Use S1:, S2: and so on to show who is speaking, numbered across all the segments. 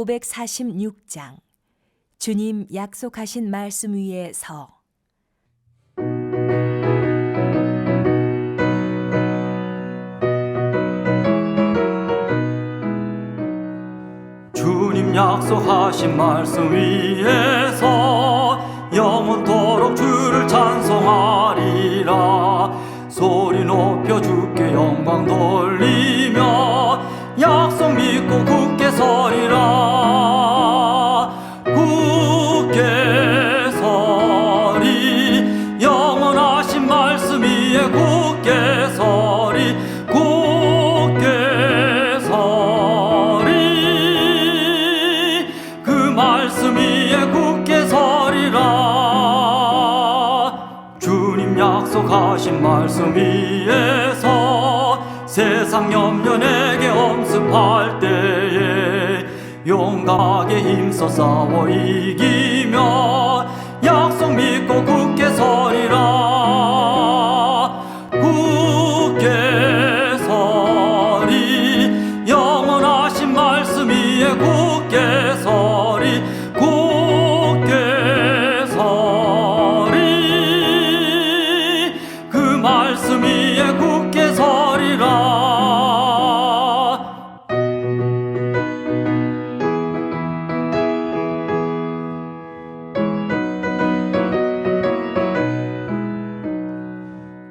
S1: 546장 주님 약속하신 말씀 위에 서.
S2: 주님 약속하신 말씀 위에서 영원토록 주를 찬송하리라. 소리 높여 주께 영광 돌리며 약속 믿고 굳게 서리라. 굳게 서리. 영원하신 말씀 위에 굳게 서리. 굳게 서리. 그 말씀 위에 굳게 서리라. 주님 약속하신 말씀 위에서 세상 염려 내게 엄습할 때에 용감하게 힘써 싸워 이기며 약속 믿고 굳게 서리라. 굳게 서리. 영원하신 말씀 위에 굳게 서리. 굳게 서리. 그 말씀 위에 굳게 서리라.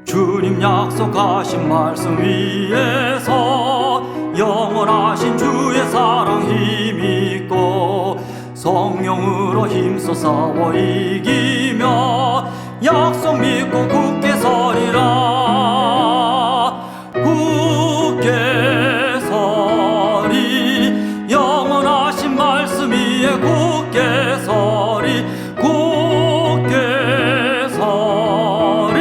S2: 주님 약속하신 말씀 위에서 영원하신 주의 사랑 힘있고 성령으로 힘써 싸워 이기며 약속 믿고 굳게 서리라. 굳게 서리. 영원하신 말씀 위에 굳게 서리. 굳게 서리.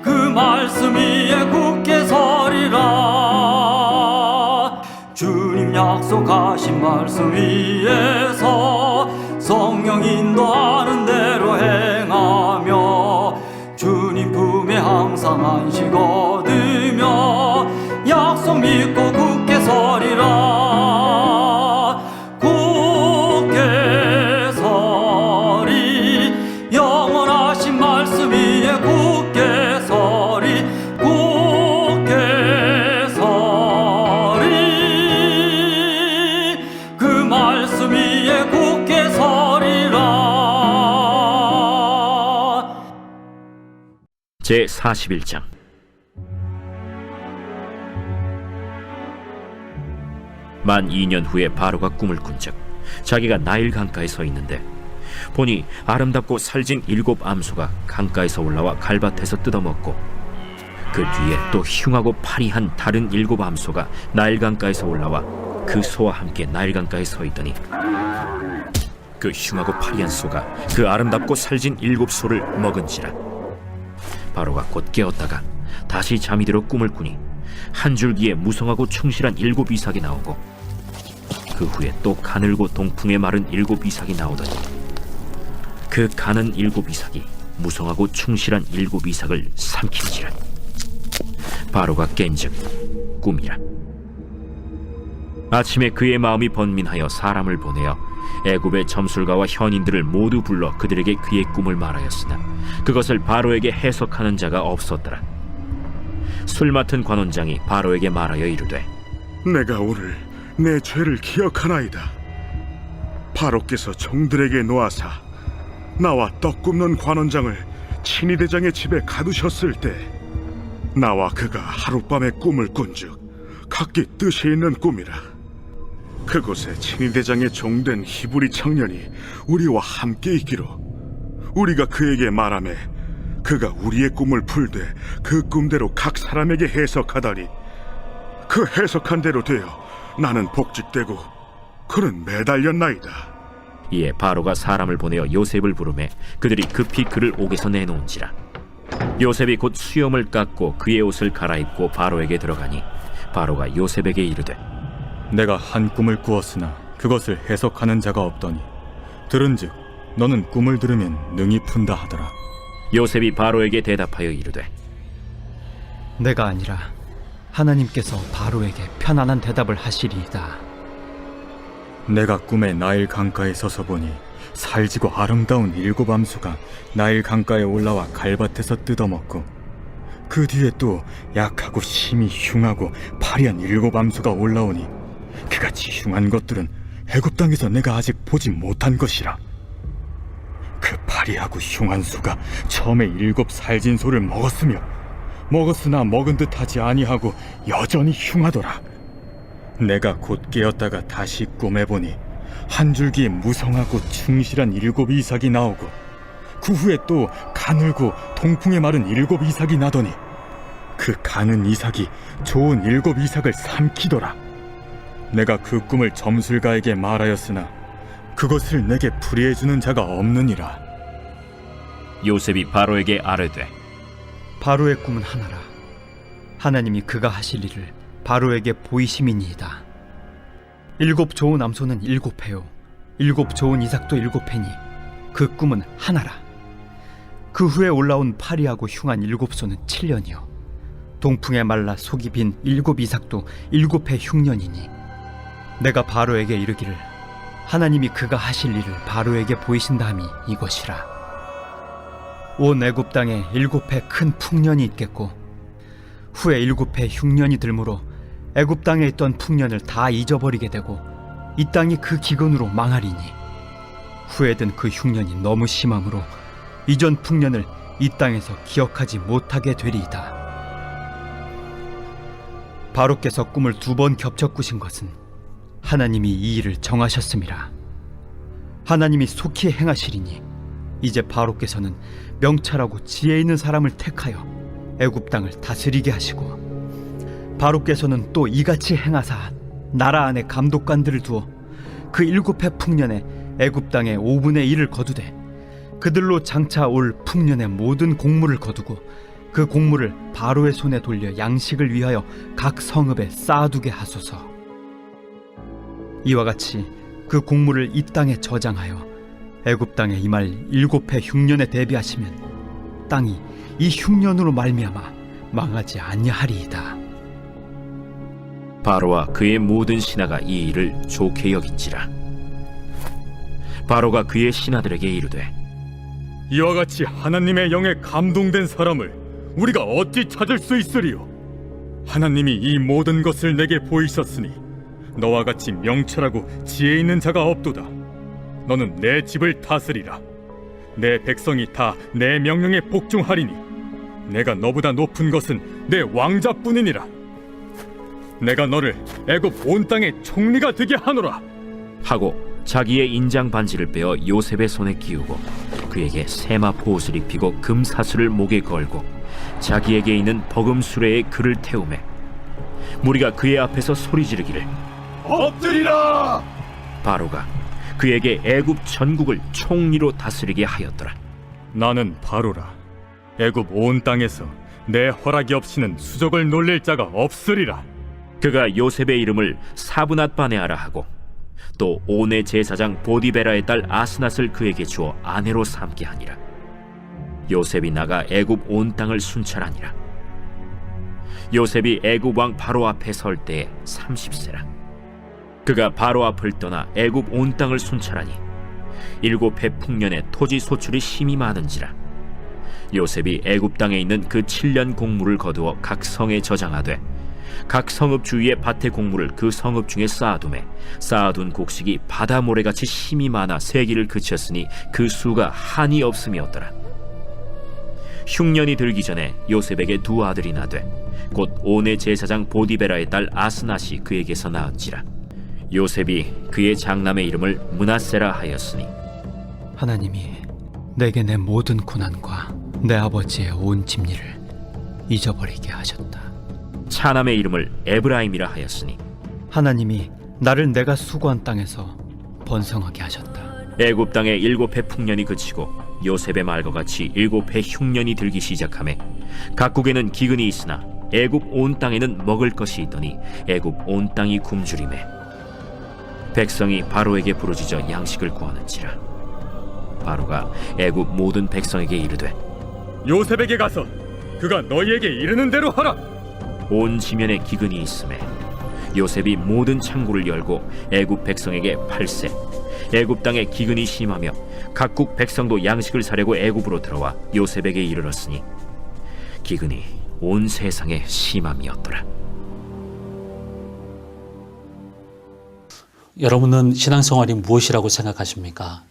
S2: 그 말씀 위에 굳게 서리라. 주님 약속하신 말씀 위에서 성령 인도하는 대로 행하며 주님 품에 항상 안식 얻으며 약속 믿고 굳게 서리라. 굳게 서리. 영원하신 말씀 위에 굳게 서리. 굳게 서리. 그 말씀 위에 굳게 서리라.
S3: 제41장 만 2년 후에 바로가 꿈을 꾼즉 자기가 나일 강가에 서 있는데 보니 아름답고 살진 7 암소가 강가에서 올라와 갈밭에서 뜯어먹고 그 뒤에 또 흉하고 파리한 다른 7 암소가 나일 강가에서 올라와 그 소와 함께 나일 강가에 서 있더니 그 흉하고 파리한 소가 그 아름답고 살진 7 소를 먹은지라. 바로가 곧 깨었다가 다시 잠이 들어 꿈을 꾸니 한 줄기에 무성하고 충실한 7 이삭이 나오고 그 후에 또 가늘고 동풍에 마른 7 이삭이 나오더니 그 가는 7 이삭이 무성하고 충실한 7 이삭을 삼킨지라. 바로가 깬즉 꿈이라. 아침에 그의 마음이 번민하여 사람을 보내어 애굽의 점술가와 현인들을 모두 불러 그들에게 그의 꿈을 말하였으나 그것을 바로에게 해석하는 자가 없었더라. 술 맡은 관원장이 바로에게 말하여 이르되
S4: 내가 오늘 내 죄를 기억하나이다. 바로께서 종들에게 놓아사 나와 떡 굽는 관원장을 친위대장의 집에 가두셨을 때 나와 그가 하룻밤에 꿈을 꾼즉 각기 뜻이 있는 꿈이라. 그곳에 친위대장의 종된 히브리 청년이 우리와 함께 있기로 우리가 그에게 말하매 그가 우리의 꿈을 풀되 그 꿈대로 각 사람에게 해석하다니 그 해석한 대로 되어 나는 복직되고 그는 매달렸나이다.
S3: 이에 바로가 사람을 보내어 요셉을 부르매 그들이 급히 그를 옥에서 내놓은지라. 요셉이 곧 수염을 깎고 그의 옷을 갈아입고 바로에게 들어가니 바로가 요셉에게 이르되
S5: 내가 한 꿈을 꾸었으나 그것을 해석하는 자가 없더니 들은즉 너는 꿈을 들으면 능히 푼다 하더라.
S3: 요셉이 바로에게 대답하여 이르되
S6: 내가 아니라 하나님께서 바로에게 편안한 대답을 하시리이다.
S5: 내가 꿈에 나일 강가에 서서 보니 살지고 아름다운 7 암수가 나일 강가에 올라와 갈밭에서 뜯어먹고, 그 뒤에 또 약하고 심히 흉하고 파리한 7 암수가 올라오니 그같이 흉한 것들은 애굽 땅에서 내가 아직 보지 못한 것이라. 그 파리하고 흉한 수가 처음에 7 살진 소를 먹었으나 먹은 듯 하지 아니하고 여전히 흉하더라. 내가 곧 깨었다가 다시 꿈에 보니 한 줄기에 무성하고 충실한 7 이삭이 나오고, 그 후에 또 가늘고 통풍에 마른 7 이삭이 나더니 그 가는 이삭이 좋은 7 이삭을 삼키더라. 내가 그 꿈을 점술가에게 말하였으나 그것을 내게 풀이해주는 자가 없느니라.
S3: 요셉이 바로에게 아뢰되
S6: 바로의 꿈은 하나라. 하나님이 그가 하실 일을 바로에게 보이심이니이다. 7 좋은 암소는 7회요 7 좋은 이삭도 7회니 그 꿈은 하나라. 그 후에 올라온 파리하고 흉한 7소는 7년이요 동풍에 말라 속이 빈 7 이삭도 7회 흉년이니, 내가 바로에게 이르기를 하나님이 그가 하실 일을 바로에게 보이신다 함이 이것이라. 온 애굽 땅에 7회 큰 풍년이 있겠고, 후에 7회 흉년이 들므로 애굽 땅에 있던 풍년을 다 잊어버리게 되고 이 땅이 그 기근으로 망하리니, 후에 든 그 흉년이 너무 심함으로 이전 풍년을 이 땅에서 기억하지 못하게 되리이다. 바로께서 꿈을 2번 겹쳐 꾸신 것은 하나님이 이 일을 정하셨음이라. 하나님이 속히 행하시리니 이제 바로께서는 명철하고 지혜 있는 사람을 택하여 애굽 땅을 다스리게 하시고, 바로께서는 또 이같이 행하사 나라 안에 감독관들을 두어 그 7회 풍년에 애굽 땅의 5분의 1을 거두되 그들로 장차 올 풍년의 모든 곡물을 거두고 그 곡물을 바로의 손에 돌려 양식을 위하여 각 성읍에 쌓아두게 하소서. 이와 같이 그 곡물을 이 땅에 저장하여 애굽 땅에 임할 7회 흉년에 대비하시면 땅이 이 흉년으로 말미암아 망하지 아니하리이다.
S3: 바로와 그의 모든 신하가 이 일을 좋게 여긴지라. 바로가 그의 신하들에게 이르되
S5: 이와 같이 하나님의 영에 감동된 사람을 우리가 어찌 찾을 수 있으리요? 하나님이 이 모든 것을 내게 보이셨으니 너와 같이 명철하고 지혜 있는 자가 없도다. 너는 내 집을 다스리라. 내 백성이 다 내 명령에 복종하리니 내가 너보다 높은 것은 내 왕자뿐이니라. 내가 너를 애굽 온 땅의 총리가 되게 하노라.
S3: 하고 자기의 인장 반지를 빼어 요셉의 손에 끼우고 그에게 세마포 옷을 입히고 금사슬을 목에 걸고 자기에게 있는 버금 수레에 그를 태우매 무리가 그의 앞에서 소리 지르기를
S4: 엎드리라!
S3: 바로가 그에게 애굽 전국을 총리로 다스리게 하였더라.
S5: 나는 바로라. 애굽 온 땅에서 내 허락이 없이는 수족을 놀릴 자가 없으리라.
S3: 그가 요셉의 이름을 사브낫 바네아라 하고 또 온의 제사장 보디베라의 딸 아스낫을 그에게 주어 아내로 삼게 하니라. 요셉이 나가 애굽 온 땅을 순찰하니라. 요셉이 애굽 왕 바로 앞에 설 때에 30세라. 그가 바로 앞을 떠나 애굽 온 땅을 순찰하니 7회 풍년에 토지 소출이 심히 많은지라. 요셉이 애굽 땅에 있는 그 7년 곡물을 거두어 각 성에 저장하되 각 성읍 주위의 밭의 곡물을 그 성읍 중에 쌓아두매 쌓아둔 곡식이 바다 모래같이 심히 많아 세기를 그쳤으니 그 수가 한이 없음이었더라. 흉년이 들기 전에 요셉에게 2 아들이 나되 곧 온의 제사장 보디베라의 딸 아스낫이 그에게서 낳은지라. 요셉이 그의 장남의 이름을 므낫세라 하였으니
S6: 하나님이 내게 내 모든 고난과 내 아버지의 온 집리를 잊어버리게 하셨다.
S3: 차남의 이름을 에브라임이라 하였으니
S6: 하나님이 나를 내가 수고한 땅에서 번성하게 하셨다.
S3: 애굽 땅에 7회 풍년이 그치고 요셉의 말과 같이 7회 흉년이 들기 시작하매 각국에는 기근이 있으나 애굽 온 땅에는 먹을 것이 있더니 애굽 온 땅이 굶주리매 백성이 바로에게 부르짖어 양식을 구하는지라. 바로가 애굽 모든 백성에게 이르되
S5: 요셉에게 가서 그가 너희에게 이르는 대로 하라.
S3: 온 지면에 기근이 있음에 요셉이 모든 창구를 열고 애굽 백성에게 팔세. 애굽 땅에 기근이 심하며 각국 백성도 양식을 사려고 애굽으로 들어와 요셉에게 이르렀으니 기근이 온 세상에 심함이었더라.
S7: 여러분은 신앙생활이 무엇이라고 생각하십니까?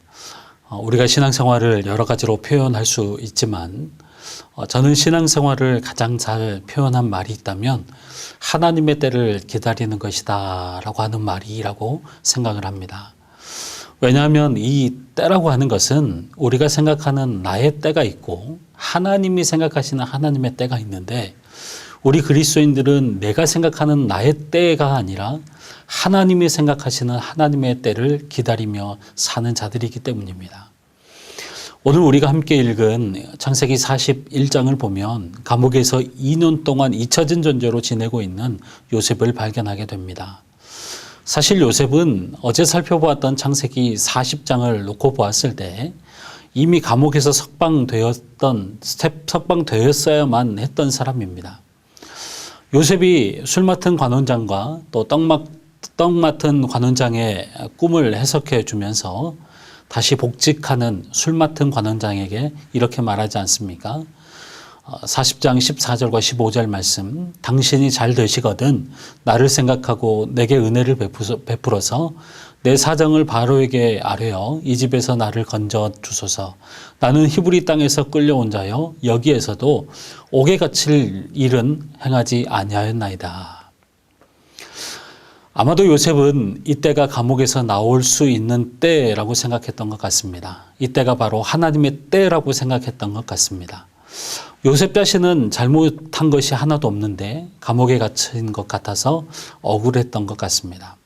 S7: 우리가 신앙생활을 여러 가지로 표현할 수 있지만 저는 신앙생활을 가장 잘 표현한 말이 있다면 하나님의 때를 기다리는 것이다 라고 하는 말이라고 생각을 합니다. 왜냐하면 이 때라고 하는 것은 우리가 생각하는 나의 때가 있고 하나님이 생각하시는 하나님의 때가 있는데, 우리 그리스도인들은 내가 생각하는 나의 때가 아니라 하나님이 생각하시는 하나님의 때를 기다리며 사는 자들이기 때문입니다. 오늘 우리가 함께 읽은 창세기 41장을 보면 감옥에서 2년 동안 잊혀진 존재로 지내고 있는 요셉을 발견하게 됩니다. 사실 요셉은 어제 살펴보았던 창세기 40장을 놓고 보았을 때 이미 감옥에서 석방되었어야만 했던 사람입니다. 요셉이 술 맡은 관원장과 또 떡 맡은 관원장의 꿈을 해석해 주면서 다시 복직하는 술 맡은 관원장에게 이렇게 말하지 않습니까? 40장 14절과 15절 말씀, 당신이 잘 되시거든 나를 생각하고 내게 은혜를 베풀어서 내 사정을 바로에게 아뢰어 이 집에서 나를 건져 주소서. 나는 히브리 땅에서 끌려온 자여 여기에서도 옥에 갇힐 일은 행하지 아니하였나이다. 아마도 요셉은 이때가 감옥에서 나올 수 있는 때라고 생각했던 것 같습니다. 이때가 바로 하나님의 때라고 생각했던 것 같습니다. 요셉 자신은 잘못한 것이 하나도 없는데 감옥에 갇힌 것 같아서 억울했던 것 같습니다.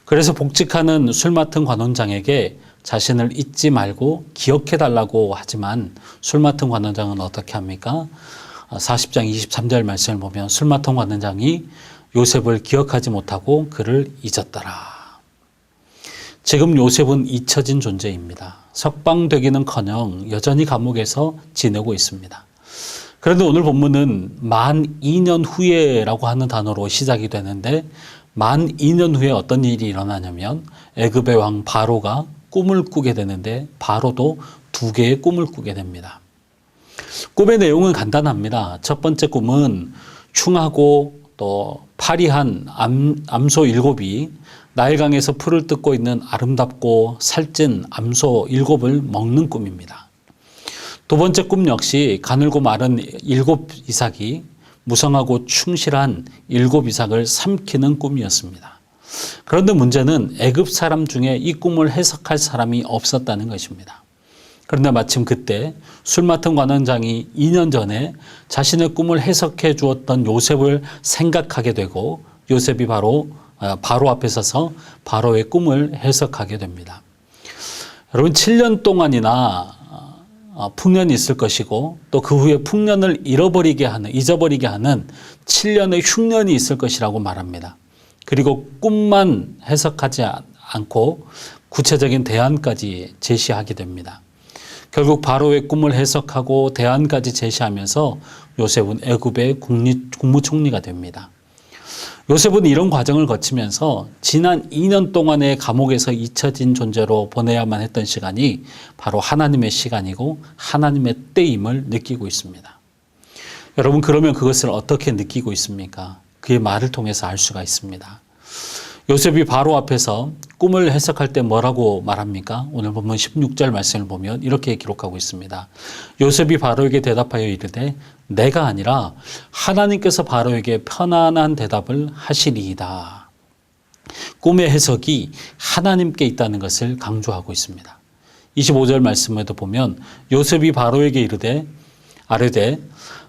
S7: 그래서 복직하는 술 맡은 관원장에게 자신을 잊지 말고 기억해 달라고 하지만 술 맡은 관원장은 어떻게 합니까? 40장 23절 말씀을 보면 술 맡은 관원장이 요셉을 기억하지 못하고 그를 잊었더라. 지금 요셉은 잊혀진 존재입니다. 석방되기는커녕 여전히 감옥에서 지내고 있습니다. 그런데 오늘 본문은 만 2년 후에라고 하는 단어로 시작이 되는데, 만 2년 후에 어떤 일이 일어나냐면 애굽의 왕 바로가 꿈을 꾸게 되는데 바로도 2개의 꿈을 꾸게 됩니다. 꿈의 내용은 간단합니다. 첫 번째 꿈은 흉하고 또 파리한 암소 7이 나일강에서 풀을 뜯고 있는 아름답고 살찐 암소 7을 먹는 꿈입니다. 두 번째 꿈 역시 가늘고 마른 7 이삭이 무성하고 충실한 7 이삭을 삼키는 꿈이었습니다. 그런데 문제는 애굽 사람 중에 이 꿈을 해석할 사람이 없었다는 것입니다. 그런데 마침 그때 술 맡은 관원장이 2년 전에 자신의 꿈을 해석해 주었던 요셉을 생각하게 되고 요셉이 바로 앞에 서서 바로의 꿈을 해석하게 됩니다. 여러분, 7년 동안이나 풍년이 있을 것이고 또 그 후에 풍년을 잊어버리게 하는 7년의 흉년이 있을 것이라고 말합니다. 그리고 꿈만 해석하지 않고 구체적인 대안까지 제시하게 됩니다. 결국 바로의 꿈을 해석하고 대안까지 제시하면서 요셉은 애굽의 국무총리가 됩니다. 요셉은 이런 과정을 거치면서 지난 2년 동안의 감옥에서 잊혀진 존재로 보내야만 했던 시간이 바로 하나님의 시간이고 하나님의 때임을 느끼고 있습니다. 여러분, 그러면 그것을 어떻게 느끼고 있습니까? 그의 말을 통해서 알 수가 있습니다. 요셉이 바로 앞에서 꿈을 해석할 때 뭐라고 말합니까? 오늘 보면 16절 말씀을 보면 이렇게 기록하고 있습니다. 요셉이 바로에게 대답하여 이르되 내가 아니라 하나님께서 바로에게 편안한 대답을 하시리이다. 꿈의 해석이 하나님께 있다는 것을 강조하고 있습니다. 25절 말씀에도 보면 요셉이 바로에게 이르되 아뢰되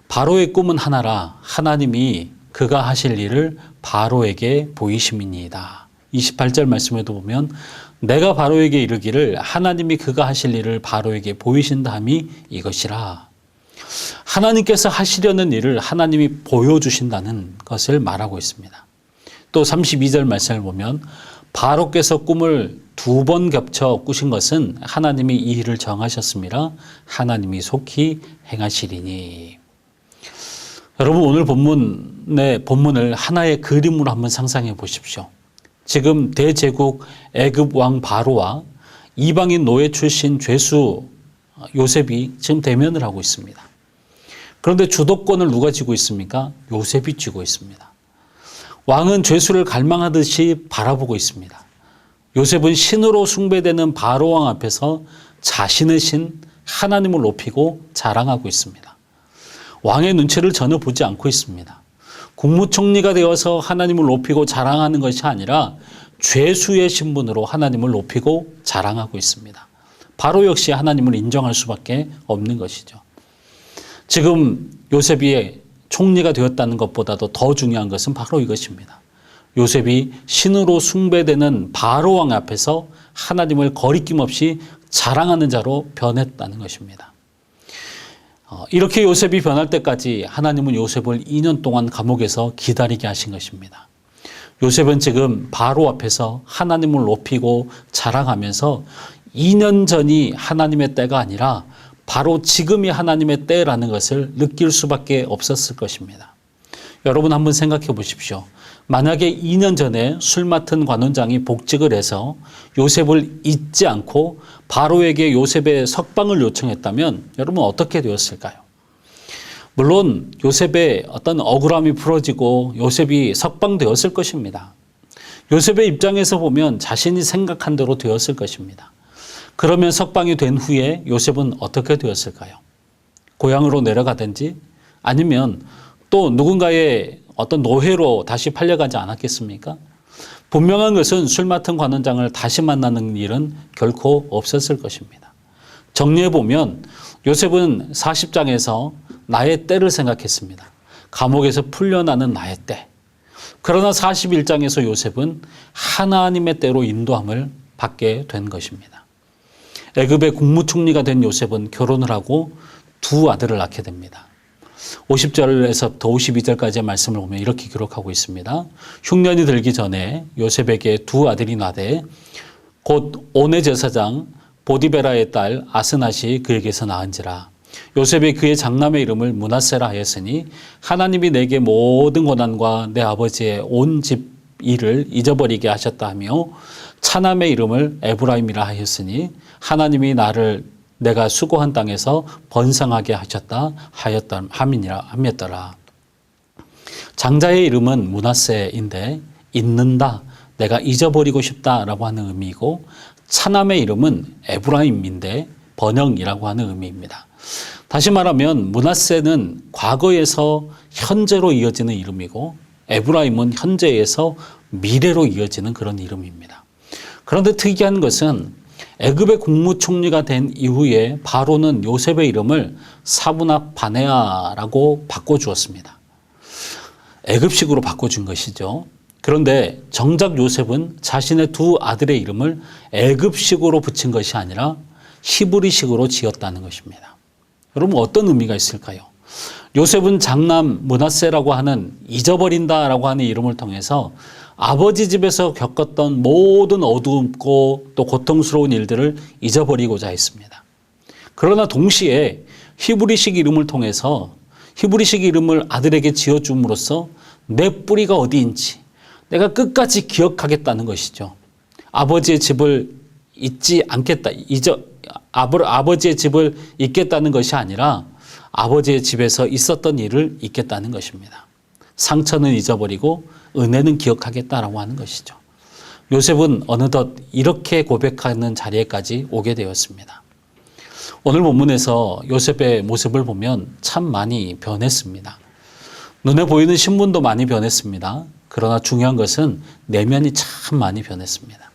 S7: 바로의 꿈은 하나라 하나님이 그가 하실 일을 바로에게 보이심이니이다. 28절 말씀에도 보면 내가 바로에게 이르기를 하나님이 그가 하실 일을 바로에게 보이신다 함이 이것이라. 하나님께서 하시려는 일을 하나님이 보여주신다는 것을 말하고 있습니다. 또 32절 말씀을 보면 바로께서 꿈을 2번 겹쳐 꾸신 것은 하나님이 이 일을 정하셨음이라 하나님이 속히 행하시리니. 여러분 오늘 본문을 하나의 그림으로 한번 상상해 보십시오. 지금 대제국 애굽 왕 바로와 이방인 노예 출신 죄수 요셉이 지금 대면을 하고 있습니다. 그런데 주도권을 누가 쥐고 있습니까? 요셉이 쥐고 있습니다. 왕은 죄수를 갈망하듯이 바라보고 있습니다. 요셉은 신으로 숭배되는 바로 왕 앞에서 자신의 신 하나님을 높이고 자랑하고 있습니다. 왕의 눈치를 전혀 보지 않고 있습니다. 국무총리가 되어서 하나님을 높이고 자랑하는 것이 아니라 죄수의 신분으로 하나님을 높이고 자랑하고 있습니다. 바로 역시 하나님을 인정할 수밖에 없는 것이죠. 지금 요셉이 총리가 되었다는 것보다도 더 중요한 것은 바로 이것입니다. 요셉이 신으로 숭배되는 바로 왕 앞에서 하나님을 거리낌 없이 자랑하는 자로 변했다는 것입니다. 이렇게 요셉이 변할 때까지 하나님은 요셉을 2년 동안 감옥에서 기다리게 하신 것입니다. 요셉은 지금 바로 앞에서 하나님을 높이고 자랑하면서 2년 전이 하나님의 때가 아니라 바로 지금이 하나님의 때라는 것을 느낄 수밖에 없었을 것입니다. 여러분 한번 생각해 보십시오. 만약에 2년 전에 술 맡은 관원장이 복직을 해서 요셉을 잊지 않고 바로에게 요셉의 석방을 요청했다면 여러분 어떻게 되었을까요? 물론 요셉의 어떤 억울함이 풀어지고 요셉이 석방되었을 것입니다. 요셉의 입장에서 보면 자신이 생각한 대로 되었을 것입니다. 그러면 석방이 된 후에 요셉은 어떻게 되었을까요? 고향으로 내려가든지 아니면 또 누군가의 어떤 노예로 다시 팔려가지 않았겠습니까? 분명한 것은 술 맡은 관원장을 다시 만나는 일은 결코 없었을 것입니다. 정리해보면 요셉은 40장에서 나의 때를 생각했습니다. 감옥에서 풀려나는 나의 때. 그러나 41장에서 요셉은 하나님의 때로 인도함을 받게 된 것입니다. 애굽의 국무총리가 된 요셉은 결혼을 하고 두 아들을 낳게 됩니다. 50절에서부터 52절까지의 말씀을 보면 이렇게 기록하고 있습니다. 흉년이 들기 전에 요셉에게 두 아들이 나되 곧 오네 제사장 보디베라의 딸 아스낫이 그에게서 낳은지라. 요셉이 그의 장남의 이름을 므낫세라 하였으니 하나님이 내게 모든 고난과 내 아버지의 온 집 일을 잊어버리게 하셨다 하며 차남의 이름을 에브라임이라 하였으니 하나님이 나를 내가 수고한 땅에서 번성하게 하셨다 함이더라. 장자의 이름은 므낫세인데 잊는다, 내가 잊어버리고 싶다라고 하는 의미이고 차남의 이름은 에브라임인데 번영이라고 하는 의미입니다. 다시 말하면 므낫세는 과거에서 현재로 이어지는 이름이고 에브라임은 현재에서 미래로 이어지는 그런 이름입니다. 그런데 특이한 것은 애굽의 국무총리가 된 이후에 바로는 요셉의 이름을 사브나 바네아라고 바꿔주었습니다. 애굽식으로 바꿔준 것이죠. 그런데 정작 요셉은 자신의 두 아들의 이름을 애굽식으로 붙인 것이 아니라 히브리식으로 지었다는 것입니다. 여러분 어떤 의미가 있을까요? 요셉은 장남 므낫세라고 하는 잊어버린다라고 하는 이름을 통해서 아버지 집에서 겪었던 모든 어둡고 또 고통스러운 일들을 잊어버리고자 했습니다. 그러나 동시에 히브리식 이름을 통해서 히브리식 이름을 아들에게 지어줌으로써 내 뿌리가 어디인지 내가 끝까지 기억하겠다는 것이죠. 아버지의 집을 잊지 않겠다. 아버지의 집을 잊겠다는 것이 아니라 아버지의 집에서 있었던 일을 잊겠다는 것입니다. 상처는 잊어버리고 은혜는 기억하겠다라고 하는 것이죠. 요셉은 어느덧 이렇게 고백하는 자리에까지 오게 되었습니다. 오늘 본문에서 요셉의 모습을 보면 참 많이 변했습니다. 눈에 보이는 신분도 많이 변했습니다. 그러나 중요한 것은 내면이 참 많이 변했습니다.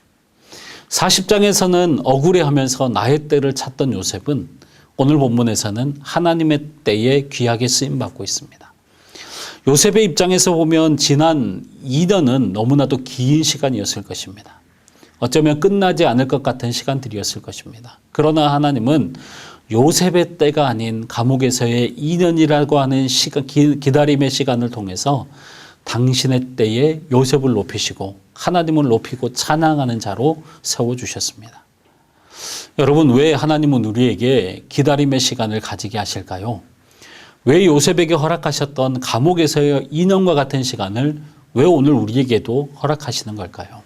S7: 40장에서는 억울해하면서 나의 때를 찾던 요셉은 오늘 본문에서는 하나님의 때에 귀하게 쓰임받고 있습니다. 요셉의 입장에서 보면 지난 2년은 너무나도 긴 시간이었을 것입니다. 어쩌면 끝나지 않을 것 같은 시간들이었을 것입니다. 그러나 하나님은 요셉의 때가 아닌 감옥에서의 2년이라고 하는 시간, 기다림의 시간을 통해서 당신의 때에 요셉을 높이시고 하나님을 높이고 찬양하는 자로 세워주셨습니다. 여러분 왜 하나님은 우리에게 기다림의 시간을 가지게 하실까요? 왜 요셉에게 허락하셨던 감옥에서의 2년과 같은 시간을 왜 오늘 우리에게도 허락하시는 걸까요?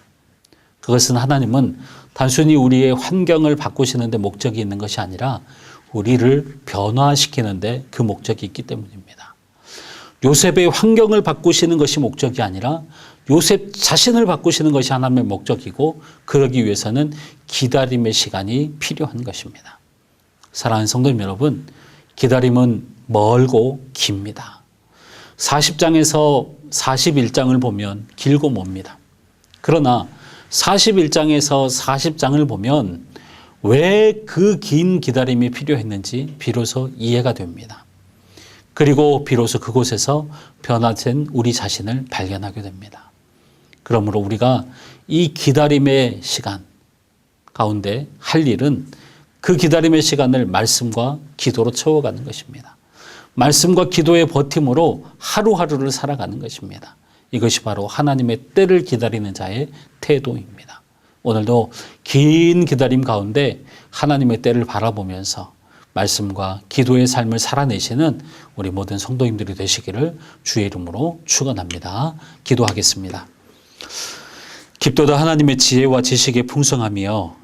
S7: 그것은 하나님은 단순히 우리의 환경을 바꾸시는 데 목적이 있는 것이 아니라 우리를 변화시키는 데 그 목적이 있기 때문입니다. 요셉의 환경을 바꾸시는 것이 목적이 아니라 요셉 자신을 바꾸시는 것이 하나님의 목적이고, 그러기 위해서는 기다림의 시간이 필요한 것입니다. 사랑하는 성도님 여러분, 기다림은 멀고 깁니다. 40장에서 41장을 보면 길고 멉니다. 그러나 41장에서 40장을 보면 왜 그 긴 기다림이 필요했는지 비로소 이해가 됩니다. 그리고 비로소 그곳에서 변화된 우리 자신을 발견하게 됩니다. 그러므로 우리가 이 기다림의 시간 가운데 할 일은 그 기다림의 시간을 말씀과 기도로 채워가는 것입니다. 말씀과 기도의 버팀으로 하루하루를 살아가는 것입니다. 이것이 바로 하나님의 때를 기다리는 자의 태도입니다. 오늘도 긴 기다림 가운데 하나님의 때를 바라보면서 말씀과 기도의 삶을 살아내시는 우리 모든 성도님들이 되시기를 주의 이름으로 축원합니다. 기도하겠습니다. 깊도다 하나님의 지혜와 지식의 풍성하며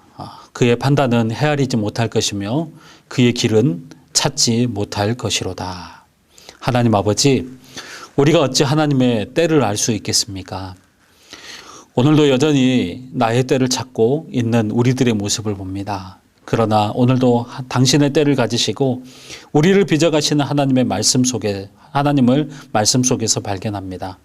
S7: 그의 판단은 헤아리지 못할 것이며 그의 길은 찾지 못할 것이로다. 하나님 아버지, 우리가 어찌 하나님의 때를 알 수 있겠습니까? 오늘도 여전히 나의 때를 찾고 있는 우리들의 모습을 봅니다. 그러나 오늘도 당신의 때를 가지시고 우리를 빚어가시는 하나님의 말씀 속에, 하나님을 말씀 속에서 발견합니다.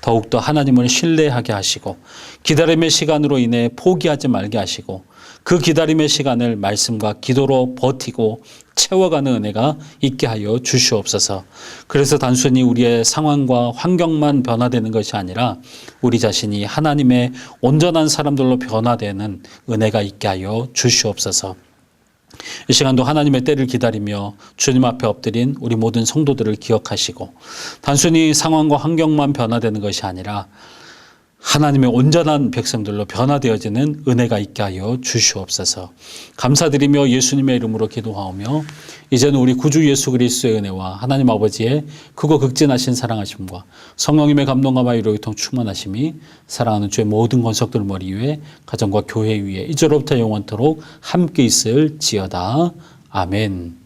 S7: 더욱더 하나님을 신뢰하게 하시고 기다림의 시간으로 인해 포기하지 말게 하시고 그 기다림의 시간을 말씀과 기도로 버티고 채워가는 은혜가 있게 하여 주시옵소서. 그래서 단순히 우리의 상황과 환경만 변화되는 것이 아니라 우리 자신이 하나님의 온전한 사람들로 변화되는 은혜가 있게 하여 주시옵소서. 이 시간도 하나님의 때를 기다리며 주님 앞에 엎드린 우리 모든 성도들을 기억하시고 단순히 상황과 환경만 변화되는 것이 아니라 하나님의 온전한 백성들로 변화되어지는 은혜가 있게 하여 주시옵소서. 감사드리며 예수님의 이름으로 기도하오며 이제는 우리 구주 예수 그리스도의 은혜와 하나님 아버지의 크고 극진하신 사랑하심과 성령님의 감동과 마유로 유통 충만하심이 사랑하는 주의 모든 권속들 머리 위에 가정과 교회 위에 이제로부터 영원토록 함께 있을지어다. 아멘.